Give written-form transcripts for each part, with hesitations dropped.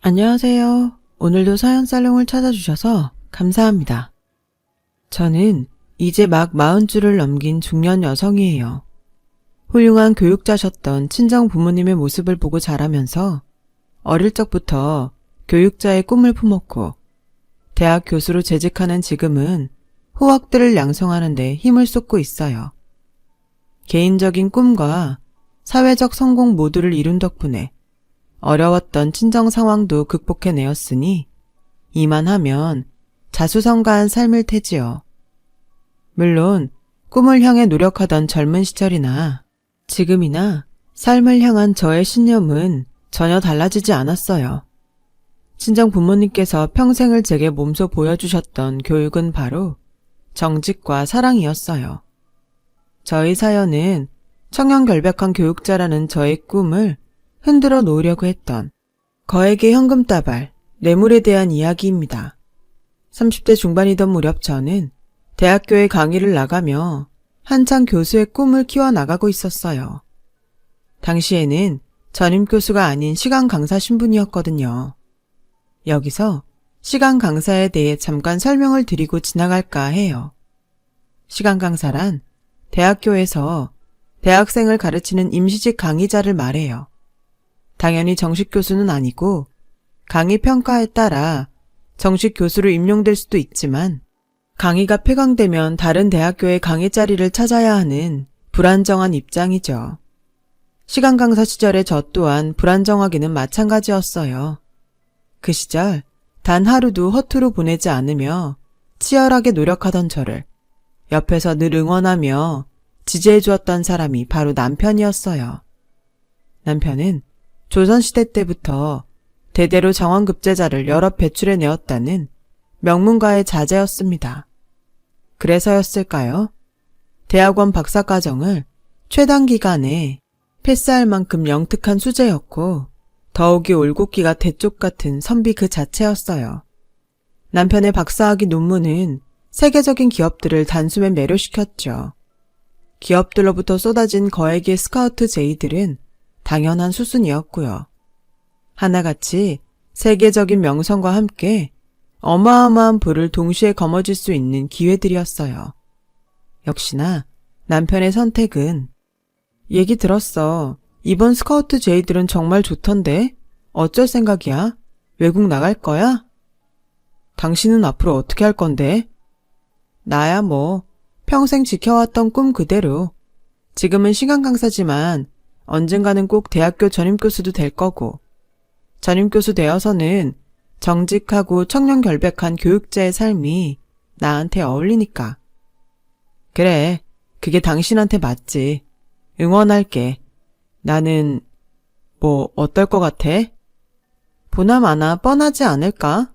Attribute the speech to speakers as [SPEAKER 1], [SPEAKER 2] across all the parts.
[SPEAKER 1] 안녕하세요. 오늘도 사연 살롱을 찾아주셔서 감사합니다. 저는 이제 막 40줄을 넘긴 중년 여성이에요. 훌륭한 교육자셨던 친정 부모님의 모습을 보고 자라면서 어릴 적부터 교육자의 꿈을 품었고 대학 교수로 재직하는 지금은 후학들을 양성하는 데 힘을 쏟고 있어요. 개인적인 꿈과 사회적 성공 모두를 이룬 덕분에 어려웠던 친정 상황도 극복해내었으니 이만하면 자수성가한 삶일 테지요. 물론 꿈을 향해 노력하던 젊은 시절이나 지금이나 삶을 향한 저의 신념은 전혀 달라지지 않았어요. 친정 부모님께서 평생을 제게 몸소 보여주셨던 교육은 바로 정직과 사랑이었어요. 저희 사연은 청렴결백한 교육자라는 저의 꿈을 흔들어 놓으려고 했던 거액의 현금 따발, 뇌물에 대한 이야기입니다. 30대 중반이던 무렵 저는 대학교에 강의를 나가며 한창 교수의 꿈을 키워나가고 있었어요. 당시에는 전임 교수가 아닌 시간 강사 신분이었거든요. 여기서 시간 강사에 대해 잠깐 설명을 드리고 지나갈까 해요. 시간 강사란 대학교에서 대학생을 가르치는 임시직 강의자를 말해요. 당연히 정식 교수는 아니고 강의 평가에 따라 정식 교수로 임용될 수도 있지만 강의가 폐강되면 다른 대학교의 강의 자리를 찾아야 하는 불안정한 입장이죠. 시간 강사 시절에 저 또한 불안정하기는 마찬가지였어요. 그 시절 단 하루도 허투루 보내지 않으며 치열하게 노력하던 저를 옆에서 늘 응원하며 지지해 주었던 사람이 바로 남편이었어요. 남편은 조선시대 때부터 대대로 정원급제자를 여럿 배출해내었다는 명문가의 자제였습니다. 그래서였을까요? 대학원 박사과정을 최단기간에 패스할 만큼 영특한 수재였고 더욱이 올곧기가 대쪽 같은 선비 그 자체였어요. 남편의 박사학위 논문은 세계적인 기업들을 단숨에 매료시켰죠. 기업들로부터 쏟아진 거액의 스카우트 제의들은 당연한 수순이었고요. 하나같이 세계적인 명성과 함께 어마어마한 부를 동시에 거머쥘 수 있는 기회들이었어요. 역시나 남편의 선택은 얘기 들었어. 이번 스카우트 제의들은 정말 좋던데? 어쩔 생각이야? 외국 나갈 거야? 당신은 앞으로 어떻게 할 건데? 나야 뭐 평생 지켜왔던 꿈 그대로. 지금은 시간 강사지만 언젠가는 꼭 대학교 전임교수도 될 거고 전임교수 되어서는 정직하고 청렴결백한 교육자의 삶이 나한테 어울리니까. 그래, 그게 당신한테 맞지. 응원할게. 나는 뭐 어떨 것 같아? 보나마나 뻔하지 않을까?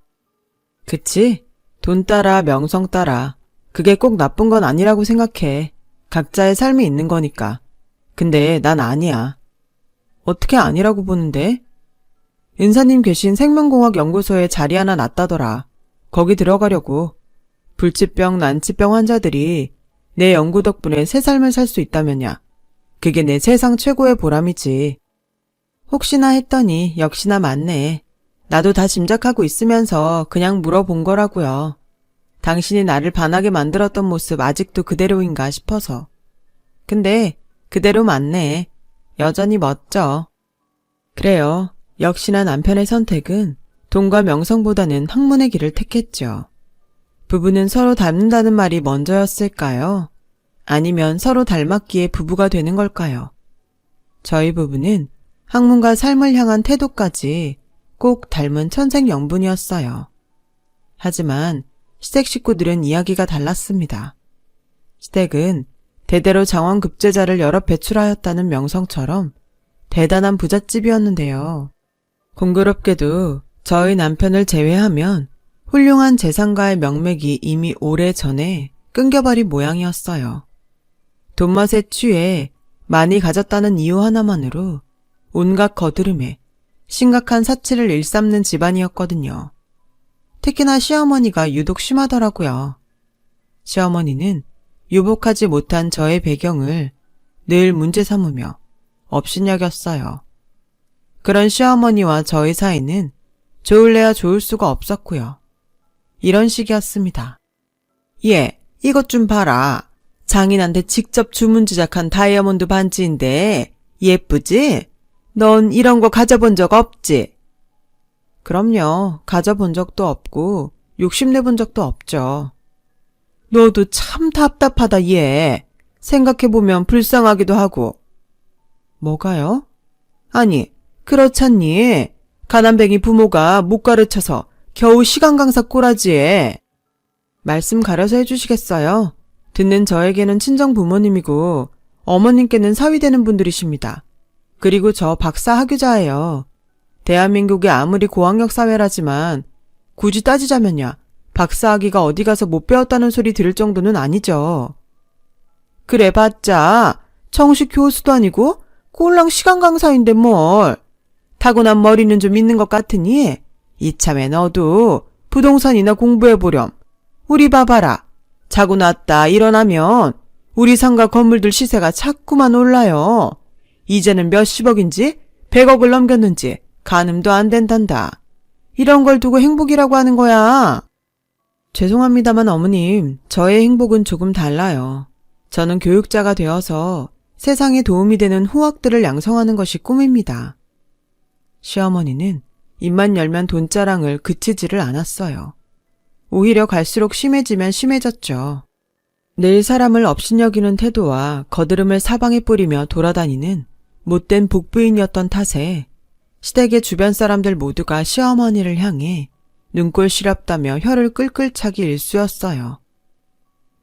[SPEAKER 1] 그치? 돈 따라 명성 따라 그게 꼭 나쁜 건 아니라고 생각해. 각자의 삶이 있는 거니까. 근데 난 아니야. 어떻게 아니라고 보는데? 은사님 계신 생명공학연구소에 자리 하나 났다더라. 거기 들어가려고. 불치병, 난치병 환자들이 내 연구 덕분에 새 삶을 살 수 있다면야. 그게 내 세상 최고의 보람이지. 혹시나 했더니 역시나 맞네. 나도 다 짐작하고 있으면서 그냥 물어본 거라고요. 당신이 나를 반하게 만들었던 모습 아직도 그대로인가 싶어서. 근데 그대로 맞네. 여전히 멋져. 그래요. 역시나 남편의 선택은 돈과 명성보다는 학문의 길을 택했죠. 부부는 서로 닮는다는 말이 먼저였을까요? 아니면 서로 닮았기에 부부가 되는 걸까요? 저희 부부는 학문과 삶을 향한 태도까지 꼭 닮은 천생연분이었어요. 하지만 시댁 식구들은 이야기가 달랐습니다. 시댁은 대대로 장원급제자를 여러 배출하였다는 명성처럼 대단한 부잣집이었는데요. 공교롭게도 저희 남편을 제외하면 훌륭한 재산가의 명맥이 이미 오래전에 끊겨버린 모양이었어요. 돈맛에 취해 많이 가졌다는 이유 하나만으로 온갖 거드름에 심각한 사치를 일삼는 집안이었거든요. 특히나 시어머니가 유독 심하더라고요. 시어머니는 유복하지 못한 저의 배경을 늘 문제 삼으며 업신여겼어요. 그런 시어머니와 저의 사이는 좋을래야 좋을 수가 없었고요. 이런 식이었습니다. 얘, 이것 좀 봐라. 장인한테 직접 주문 제작한 다이아몬드 반지인데 예쁘지? 넌 이런 거 가져본 적 없지? 그럼요. 가져본 적도 없고 욕심내본 적도 없죠. 너도 참 답답하다, 얘. 생각해보면 불쌍하기도 하고. 뭐가요? 아니, 그렇잖니. 가난뱅이 부모가 못 가르쳐서 겨우 시간 강사 꼬라지에. 말씀 가려서 해주시겠어요? 듣는 저에게는 친정 부모님이고 어머님께는 사위되는 분들이십니다. 그리고 저 박사 학위자예요. 대한민국이 아무리 고학력 사회라지만 굳이 따지자면야 박사 학위가 어디 가서 못 배웠다는 소리 들을 정도는 아니죠. 그래 봤자 정식 교수도 아니고 꼴랑 시간 강사인데 뭘. 타고난 머리는 좀 있는 것 같으니 이참에 너도 부동산이나 공부해보렴. 우리 봐봐라. 자고 났다 일어나면 우리 상가 건물들 시세가 자꾸만 올라요. 이제는 몇십억인지 100억을 넘겼는지 가늠도 안 된단다. 이런 걸 두고 행복이라고 하는 거야. 죄송합니다만 어머님, 저의 행복은 조금 달라요. 저는 교육자가 되어서 세상에 도움이 되는 후학들을 양성하는 것이 꿈입니다. 시어머니는 입만 열면 돈자랑을 그치지를 않았어요. 오히려 갈수록 심해지면 심해졌죠. 늘 사람을 업신여기는 태도와 거드름을 사방에 뿌리며 돌아다니는 못된 북부인이었던 탓에 시댁의 주변 사람들 모두가 시어머니를 향해 눈꼴 시렵다며 혀를 끌끌 차기 일쑤였어요.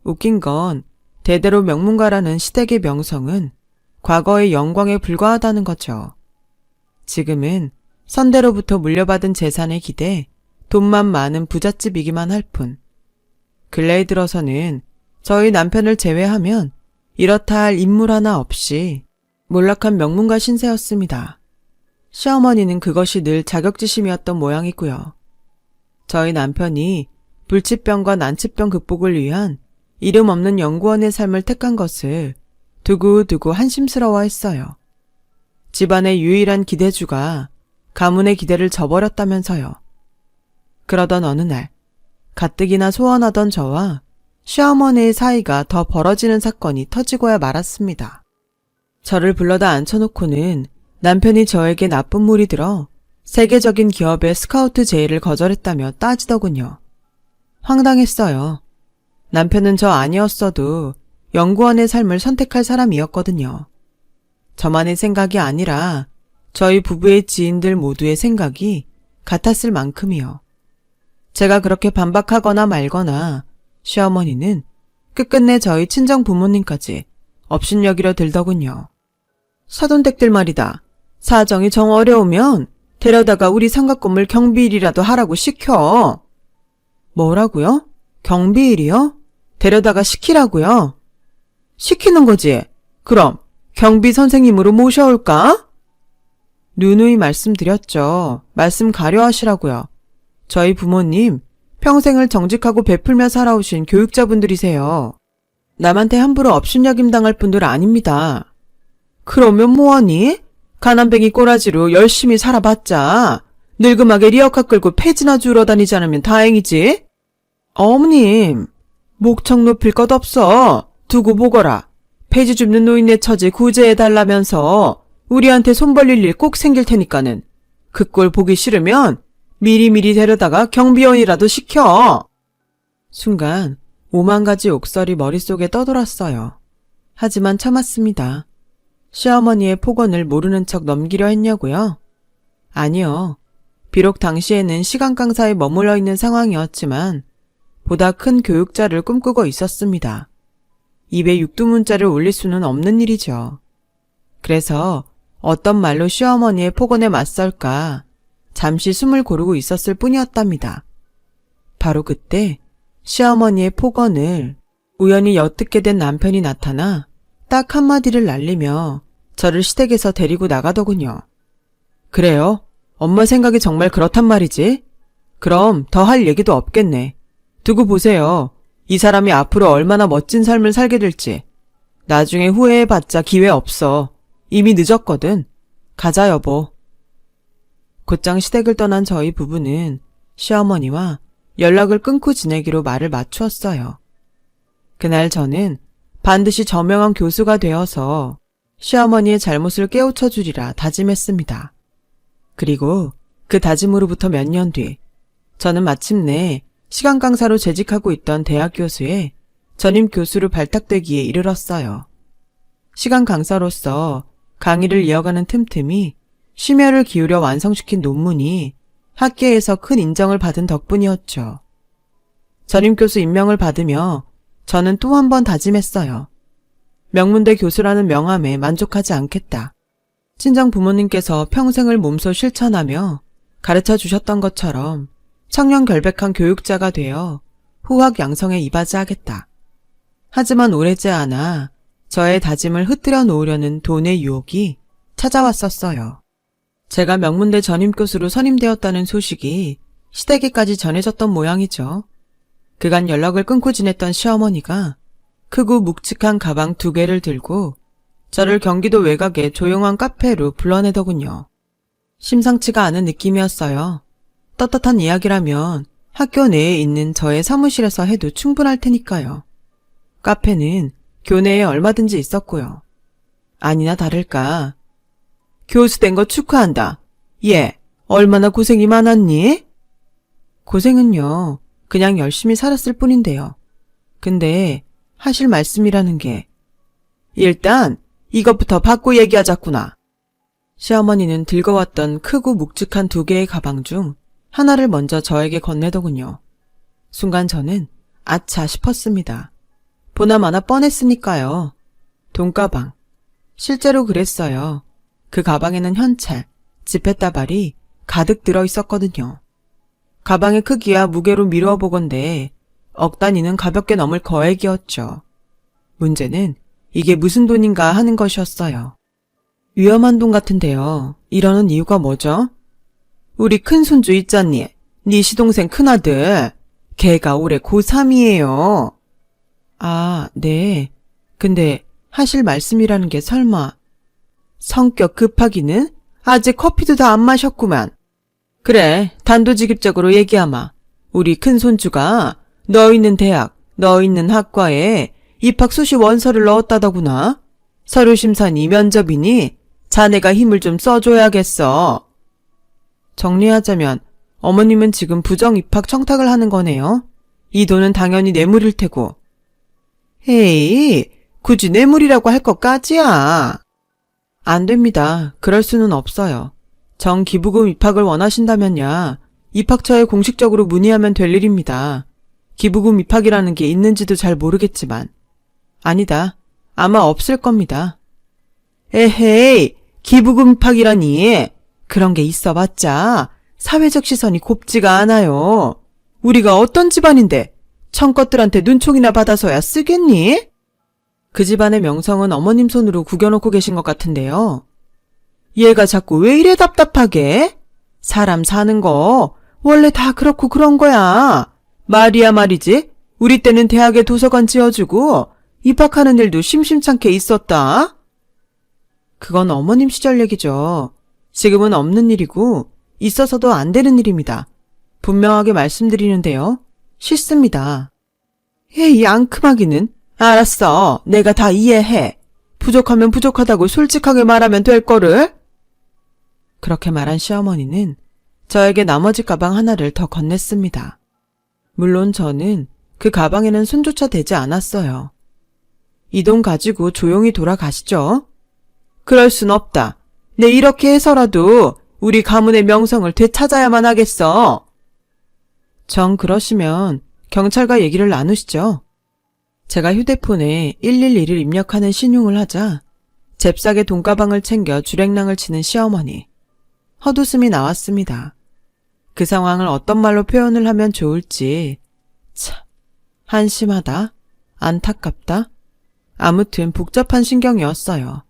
[SPEAKER 1] 웃긴 건 대대로 명문가라는 시댁의 명성은 과거의 영광에 불과하다는 거죠. 지금은 선대로부터 물려받은 재산에 기대 돈만 많은 부잣집이기만 할 뿐. 근래에 들어서는 저희 남편을 제외하면 이렇다 할 인물 하나 없이 몰락한 명문가 신세였습니다. 시어머니는 그것이 늘 자격지심이었던 모양이고요. 저희 남편이 불치병과 난치병 극복을 위한 이름 없는 연구원의 삶을 택한 것을 두고두고 한심스러워했어요. 집안의 유일한 기대주가 가문의 기대를 저버렸다면서요. 그러던 어느 날 가뜩이나 소원하던 저와 시어머니의 사이가 더 벌어지는 사건이 터지고야 말았습니다. 저를 불러다 앉혀놓고는 남편이 저에게 나쁜 물이 들어 세계적인 기업의 스카우트 제의를 거절했다며 따지더군요. 황당했어요. 남편은 저 아니었어도 연구원의 삶을 선택할 사람이었거든요. 저만의 생각이 아니라 저희 부부의 지인들 모두의 생각이 같았을 만큼이요. 제가 그렇게 반박하거나 말거나 시어머니는 끝끝내 저희 친정 부모님까지 업신여기려 들더군요. 사돈댁들 말이다. 사정이 정 어려우면 데려다가 우리 상가건물 경비일이라도 하라고 시켜. 뭐라고요? 경비일이요? 데려다가 시키라고요? 시키는 거지. 그럼 경비 선생님으로 모셔올까? 누누이 말씀드렸죠. 말씀 가려하시라고요. 저희 부모님 평생을 정직하고 베풀며 살아오신 교육자분들이세요. 남한테 함부로 업신여김 당할 분들 아닙니다. 그러면 뭐하니? 가난뱅이 꼬라지로 열심히 살아봤자 늙음하게 리어카 끌고 폐지나 주러 다니지 않으면 다행이지. 어머님, 목청 높일 것 없어. 두고 보거라. 폐지 줍는 노인네 처지 구제해달라면서 우리한테 손 벌릴 일 꼭 생길 테니까는 그 꼴 보기 싫으면 미리미리 데려다가 경비원이라도 시켜. 순간 5만 가지 옥설이 머릿속에 떠돌았어요. 하지만 참았습니다. 시어머니의 폭언을 모르는 척 넘기려 했냐고요? 아니요. 비록 당시에는 시간 강사에 머물러 있는 상황이었지만 보다 큰 교육자를 꿈꾸고 있었습니다. 입에 육두문자를 올릴 수는 없는 일이죠. 그래서 어떤 말로 시어머니의 폭언에 맞설까 잠시 숨을 고르고 있었을 뿐이었답니다. 바로 그때 시어머니의 폭언을 우연히 엿듣게 된 남편이 나타나 딱 한마디를 날리며 저를 시댁에서 데리고 나가더군요. 그래요? 엄마 생각이 정말 그렇단 말이지? 그럼 더 할 얘기도 없겠네. 두고 보세요. 이 사람이 앞으로 얼마나 멋진 삶을 살게 될지. 나중에 후회해봤자 기회 없어. 이미 늦었거든. 가자 여보. 곧장 시댁을 떠난 저희 부부는 시어머니와 연락을 끊고 지내기로 말을 맞추었어요. 그날 저는 반드시 저명한 교수가 되어서 시어머니의 잘못을 깨우쳐 주리라 다짐했습니다. 그리고 그 다짐으로부터 몇 년 뒤, 저는 마침내 시간 강사로 재직하고 있던 대학 교수의 전임 교수로 발탁되기에 이르렀어요. 시간 강사로서 강의를 이어가는 틈틈이 심혈을 기울여 완성시킨 논문이 학계에서 큰 인정을 받은 덕분이었죠. 전임 교수 임명을 받으며 저는 또 한 번 다짐했어요. 명문대 교수라는 명함에 만족하지 않겠다. 친정 부모님께서 평생을 몸소 실천하며 가르쳐 주셨던 것처럼 청렴 결백한 교육자가 되어 후학 양성에 이바지하겠다. 하지만 오래지 않아 저의 다짐을 흩뜨려 놓으려는 돈의 유혹이 찾아왔었어요. 제가 명문대 전임 교수로 선임되었다는 소식이 시댁에까지 전해졌던 모양이죠. 그간 연락을 끊고 지냈던 시어머니가 크고 묵직한 가방 2개를 들고 저를 경기도 외곽의 조용한 카페로 불러내더군요. 심상치가 않은 느낌이었어요. 떳떳한 이야기라면 학교 내에 있는 저의 사무실에서 해도 충분할 테니까요. 카페는 교내에 얼마든지 있었고요. 아니나 다를까. 교수 된 거 축하한다. 얘, 얼마나 고생이 많았니? 고생은요, 그냥 열심히 살았을 뿐인데요. 근데 하실 말씀이라는 게 일단 이것부터 받고 얘기하자꾸나. 시어머니는 들고 왔던 크고 묵직한 2개의 가방 중 하나를 먼저 저에게 건네더군요. 순간 저는 아차 싶었습니다. 보나마나 뻔했으니까요. 돈가방. 실제로 그랬어요. 그 가방에는 현찰, 지폐다발이 가득 들어있었거든요. 가방의 크기와 무게로 미루어 보건대 억 단위는 가볍게 넘을 거액이었죠. 문제는 이게 무슨 돈인가 하는 것이었어요. 위험한 돈 같은데요. 이러는 이유가 뭐죠? 우리 큰손주 있잖니. 네 시동생 큰아들. 걔가 올해 고3이에요. 아, 네. 근데 하실 말씀이라는 게 설마. 성격 급하기는 아직 커피도 다 안 마셨구만. 그래, 단도직입적으로 얘기하마. 우리 큰손주가 너 있는 대학, 너 있는 학과에 입학 수시 원서를 넣었다더구나. 서류 심사니 면접이니 자네가 힘을 좀 써줘야겠어. 정리하자면 어머님은 지금 부정 입학 청탁을 하는 거네요. 이 돈은 당연히 뇌물일 테고. 에이, 굳이 뇌물이라고 할 것까지야. 안 됩니다. 그럴 수는 없어요. 정기부금 입학을 원하신다면야 입학처에 공식적으로 문의하면 될 일입니다. 기부금 입학이라는 게 있는지도 잘 모르겠지만. 아니다. 아마 없을 겁니다. 에헤이, 기부금 입학이라니. 그런 게 있어봤자 사회적 시선이 곱지가 않아요. 우리가 어떤 집안인데 청껏들한테 눈총이나 받아서야 쓰겠니? 그 집안의 명성은 어머님 손으로 구겨놓고 계신 것 같은데요. 얘가 자꾸 왜 이래 답답하게? 사람 사는 거 원래 다 그렇고 그런 거야. 말이야 말이지. 우리 때는 대학에 도서관 지어주고 입학하는 일도 심심찮게 있었다. 그건 어머님 시절 얘기죠. 지금은 없는 일이고 있어서도 안 되는 일입니다. 분명하게 말씀드리는데요. 싫습니다. 에이, 앙큼하기는. 알았어. 내가 다 이해해. 부족하면 부족하다고 솔직하게 말하면 될 거를. 그렇게 말한 시어머니는 저에게 나머지 가방 하나를 더 건넸습니다. 물론 저는 그 가방에는 손조차 대지 않았어요. 이 돈 가지고 조용히 돌아가시죠. 그럴 순 없다. 내 이렇게 해서라도 우리 가문의 명성을 되찾아야만 하겠어. 정 그러시면 경찰과 얘기를 나누시죠. 제가 휴대폰에 111을 입력하는 신용을 하자 잽싸게 돈가방을 챙겨 주랭랑을 치는 시어머니. 헛웃음이 나왔습니다. 그 상황을 어떤 말로 표현을 하면 좋을지 참 한심하다, 안타깝다. 아무튼 복잡한 신경이었어요.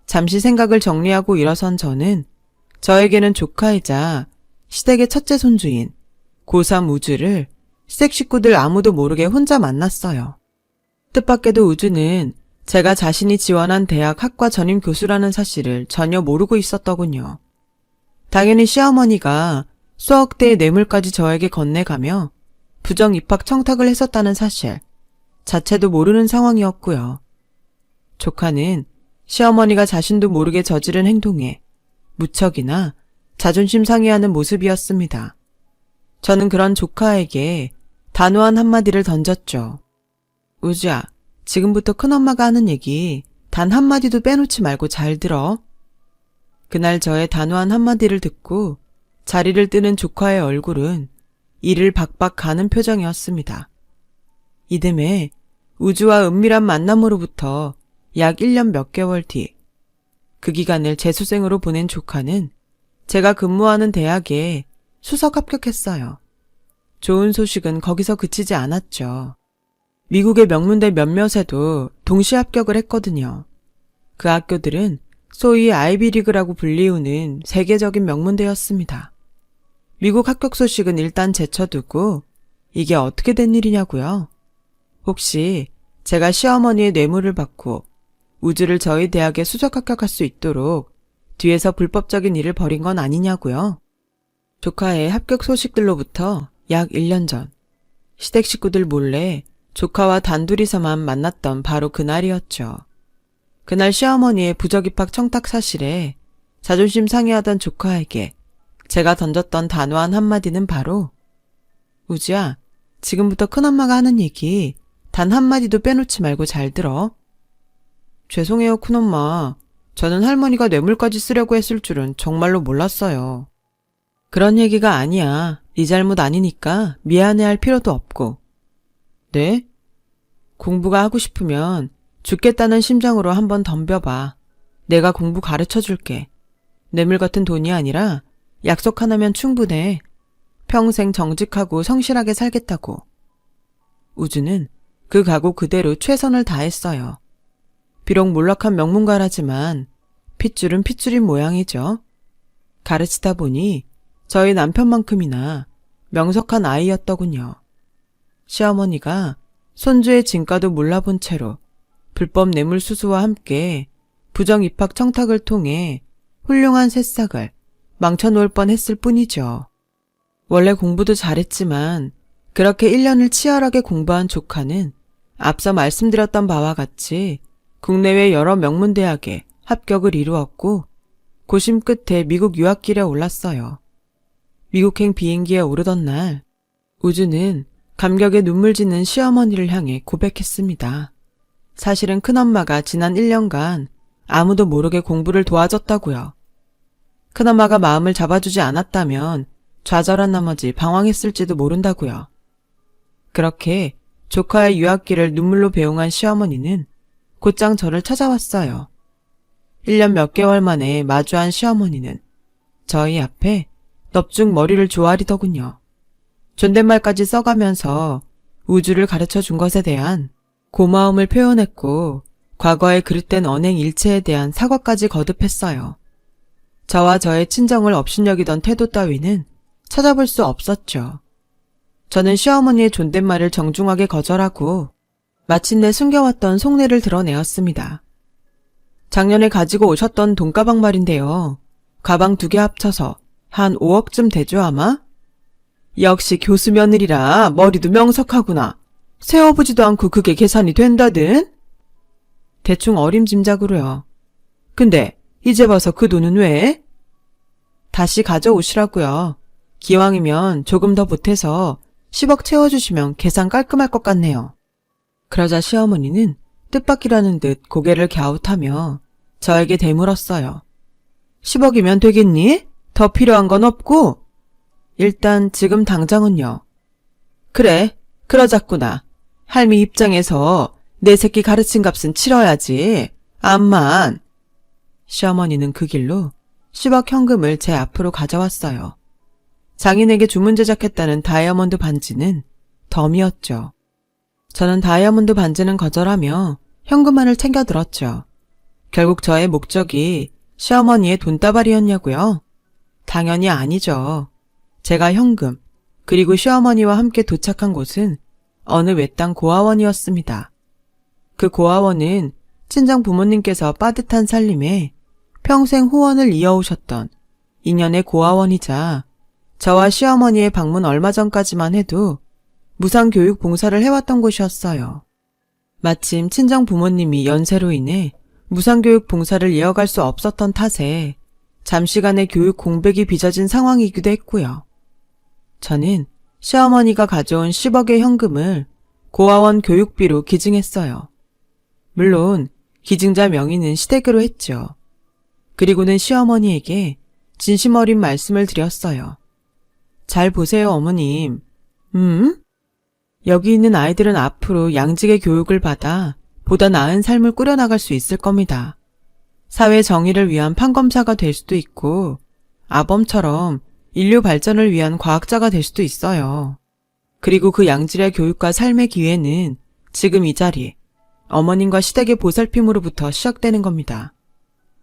[SPEAKER 1] 잠시 생각을 정리하고 일어선 저는 저에게는 조카이자 시댁의 첫째 손주인 고3 우주를 시댁 식구들 아무도 모르게 혼자 만났어요. 뜻밖에도 우주는 제가 자신이 지원한 대학 학과 전임 교수라는 사실을 전혀 모르고 있었더군요. 당연히 시어머니가 수억 대의 뇌물까지 저에게 건네가며 부정 입학 청탁을 했었다는 사실 자체도 모르는 상황이었고요. 조카는 시어머니가 자신도 모르게 저지른 행동에 무척이나 자존심 상해하는 모습이었습니다. 저는 그런 조카에게 단호한 한마디를 던졌죠. 우주야, 지금부터 큰엄마가 하는 얘기 단 한마디도 빼놓지 말고 잘 들어. 그날 저의 단호한 한마디를 듣고 자리를 뜨는 조카의 얼굴은 이를 박박 가는 표정이었습니다. 이듬해 우주와 은밀한 만남으로부터 약 1년 몇 개월 뒤, 그 기간을 재수생으로 보낸 조카는 제가 근무하는 대학에 수석 합격했어요. 좋은 소식은 거기서 그치지 않았죠. 미국의 명문대 몇몇에도 동시 합격을 했거든요. 그 학교들은 소위 아이비리그라고 불리우는 세계적인 명문대였습니다. 미국 합격 소식은 일단 제쳐두고 이게 어떻게 된 일이냐고요? 혹시 제가 시어머니의 뇌물을 받고 우주를 저희 대학에 수석 합격할 수 있도록 뒤에서 불법적인 일을 벌인 건 아니냐고요? 조카의 합격 소식들로부터 약 1년 전 시댁 식구들 몰래 조카와 단둘이서만 만났던 바로 그날이었죠. 그날 시어머니의 부적 입학 청탁 사실에 자존심 상해하던 조카에게 제가 던졌던 단호한 한마디는 바로 우주야, 지금부터 큰엄마가 하는 얘기 단 한마디도 빼놓지 말고 잘 들어. 죄송해요, 큰엄마. 저는 할머니가 뇌물까지 쓰려고 했을 줄은 정말로 몰랐어요. 그런 얘기가 아니야. 네 잘못 아니니까 미안해할 필요도 없고. 네? 공부가 하고 싶으면 죽겠다는 심정으로 한번 덤벼봐. 내가 공부 가르쳐줄게. 뇌물 같은 돈이 아니라 약속 하나면 충분해. 평생 정직하고 성실하게 살겠다고. 우주는 그 각오 그대로 최선을 다했어요. 비록 몰락한 명문가라지만 핏줄은 핏줄인 모양이죠. 가르치다 보니 저희 남편만큼이나 명석한 아이였더군요. 시어머니가 손주의 진가도 몰라본 채로 불법 뇌물 수수와 함께 부정 입학 청탁을 통해 훌륭한 새싹을 망쳐놓을 뻔했을 뿐이죠. 원래 공부도 잘했지만 그렇게 1년을 치열하게 공부한 조카는 앞서 말씀드렸던 바와 같이 국내외 여러 명문대학에 합격을 이루었고 고심 끝에 미국 유학길에 올랐어요. 미국행 비행기에 오르던 날 우주는 감격에 눈물 짓는 시어머니를 향해 고백했습니다. 사실은 큰엄마가 지난 1년간 아무도 모르게 공부를 도와줬다고요. 큰엄마가 마음을 잡아주지 않았다면 좌절한 나머지 방황했을지도 모른다고요. 그렇게 조카의 유학길을 눈물로 배웅한 시어머니는 곧장 저를 찾아왔어요. 1년 몇 개월 만에 마주한 시어머니는 저희 앞에 넙죽 머리를 조아리더군요. 존댓말까지 써가면서 우주를 가르쳐 준 것에 대한 고마움을 표현했고 과거의 그릇된 언행 일체에 대한 사과까지 거듭했어요. 저와 저의 친정을 업신여기던 태도 따위는 찾아볼 수 없었죠. 저는 시어머니의 존댓말을 정중하게 거절하고 마침내 숨겨왔던 속내를 드러내었습니다. 작년에 가지고 오셨던 돈가방 말인데요. 가방 2개 합쳐서 한 5억쯤 되죠 아마? 역시 교수 며느리라 머리도 명석하구나. 세어보지도 않고 그게 계산이 된다든? 대충 어림짐작으로요. 근데 이제 봐서 그 돈은 왜? 다시 가져오시라고요. 기왕이면 조금 더 보태서 10억 채워주시면 계산 깔끔할 것 같네요. 그러자 시어머니는 뜻밖이라는 듯 고개를 갸웃하며 저에게 되물었어요. 10억이면 되겠니? 더 필요한 건 없고? 일단 지금 당장은요. 그래, 그러자꾸나. 할미 입장에서 내 새끼 가르친 값은 치러야지. 암만. 시어머니는 그 길로 10억 현금을 제 앞으로 가져왔어요. 장인에게 주문 제작했다는 다이아몬드 반지는 덤이었죠. 저는 다이아몬드 반지는 거절하며 현금만을 챙겨들었죠. 결국 저의 목적이 시어머니의 돈다발이었냐고요? 당연히 아니죠. 제가 현금, 그리고 시어머니와 함께 도착한 곳은 어느 외딴 고아원이었습니다. 그 고아원은 친정 부모님께서 빠듯한 살림에 평생 후원을 이어오셨던 인연의 고아원이자 저와 시어머니의 방문 얼마 전까지만 해도 무상교육 봉사를 해왔던 곳이었어요. 마침 친정 부모님이 연세로 인해 무상교육 봉사를 이어갈 수 없었던 탓에 잠시간의 교육 공백이 빚어진 상황이기도 했고요. 저는 시어머니가 가져온 10억의 현금을 고아원 교육비로 기증했어요. 물론 기증자 명의는 시댁으로 했죠. 그리고는 시어머니에게 진심 어린 말씀을 드렸어요. 잘 보세요, 어머님. 여기 있는 아이들은 앞으로 양직의 교육을 받아 보다 나은 삶을 꾸려나갈 수 있을 겁니다. 사회 정의를 위한 판검사가 될 수도 있고 아범처럼 인류 발전을 위한 과학자가 될 수도 있어요. 그리고 그 양질의 교육과 삶의 기회는 지금 이 자리, 어머님과 시댁의 보살핌으로부터 시작되는 겁니다.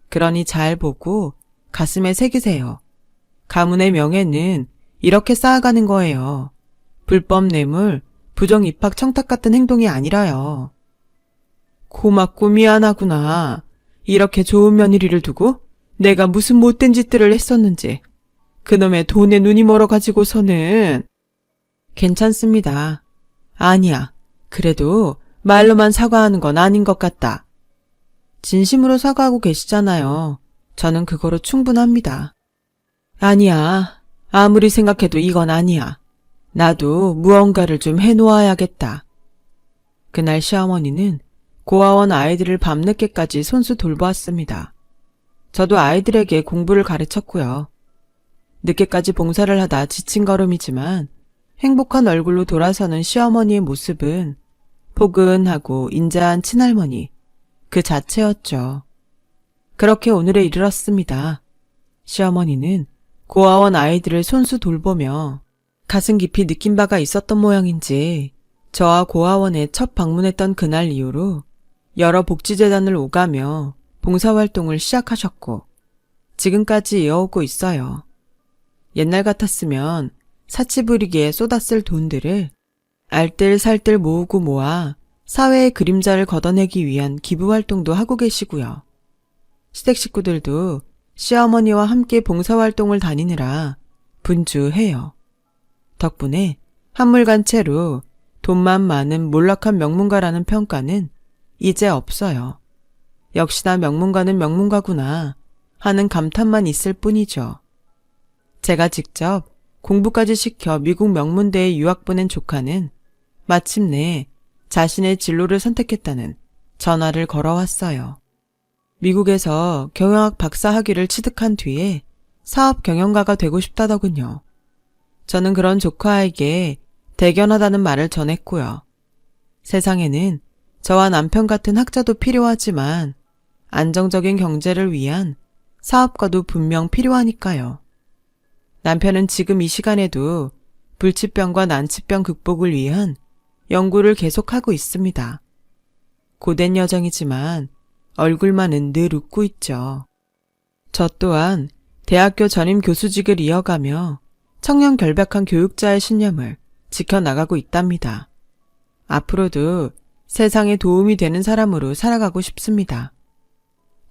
[SPEAKER 1] 그러니 잘 보고 가슴에 새기세요. 가문의 명예는 이렇게 쌓아가는 거예요. 불법 뇌물, 부정 입학 청탁 같은 행동이 아니라요. 고맙고 미안하구나. 이렇게 좋은 며느리를 두고 내가 무슨 못된 짓들을 했었는지. 그놈의 돈에 눈이 멀어가지고서는. 괜찮습니다. 아니야. 그래도 말로만 사과하는 건 아닌 것 같다. 진심으로 사과하고 계시잖아요. 저는 그거로 충분합니다. 아니야. 아무리 생각해도 이건 아니야. 나도 무언가를 좀 해놓아야겠다. 그날 시어머니는 고아원 아이들을 밤늦게까지 손수 돌보았습니다. 저도 아이들에게 공부를 가르쳤고요. 늦게까지 봉사를 하다 지친 걸음이지만 행복한 얼굴로 돌아서는 시어머니의 모습은 포근하고 인자한 친할머니 그 자체였죠. 그렇게 오늘에 이르렀습니다. 시어머니는 고아원 아이들을 손수 돌보며 가슴 깊이 느낀 바가 있었던 모양인지 저와 고아원에 첫 방문했던 그날 이후로 여러 복지재단을 오가며 봉사활동을 시작하셨고 지금까지 이어오고 있어요. 옛날 같았으면 사치 부리기에 쏟았을 돈들을 알뜰살뜰 모으고 모아 사회의 그림자를 걷어내기 위한 기부활동도 하고 계시고요. 시댁 식구들도 시어머니와 함께 봉사활동을 다니느라 분주해요. 덕분에 한물간채로 돈만 많은 몰락한 명문가라는 평가는 이제 없어요. 역시나 명문가는 명문가구나 하는 감탄만 있을 뿐이죠. 제가 직접 공부까지 시켜 미국 명문대에 유학 보낸 조카는 마침내 자신의 진로를 선택했다는 전화를 걸어왔어요. 미국에서 경영학 박사 학위를 취득한 뒤에 사업 경영가가 되고 싶다더군요. 저는 그런 조카에게 대견하다는 말을 전했고요. 세상에는 저와 남편 같은 학자도 필요하지만 안정적인 경제를 위한 사업가도 분명 필요하니까요. 남편은 지금 이 시간에도 불치병과 난치병 극복을 위한 연구를 계속하고 있습니다. 고된 여정이지만 얼굴만은 늘 웃고 있죠. 저 또한 대학교 전임 교수직을 이어가며 청년 결백한 교육자의 신념을 지켜나가고 있답니다. 앞으로도 세상에 도움이 되는 사람으로 살아가고 싶습니다.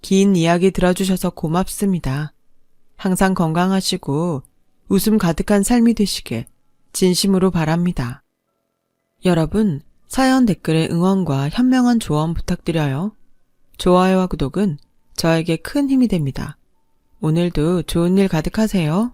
[SPEAKER 1] 긴 이야기 들어주셔서 고맙습니다. 항상 건강하시고 웃음 가득한 삶이 되시길 진심으로 바랍니다. 여러분, 사연 댓글에 응원과 현명한 조언 부탁드려요. 좋아요와 구독은 저에게 큰 힘이 됩니다. 오늘도 좋은 일 가득하세요.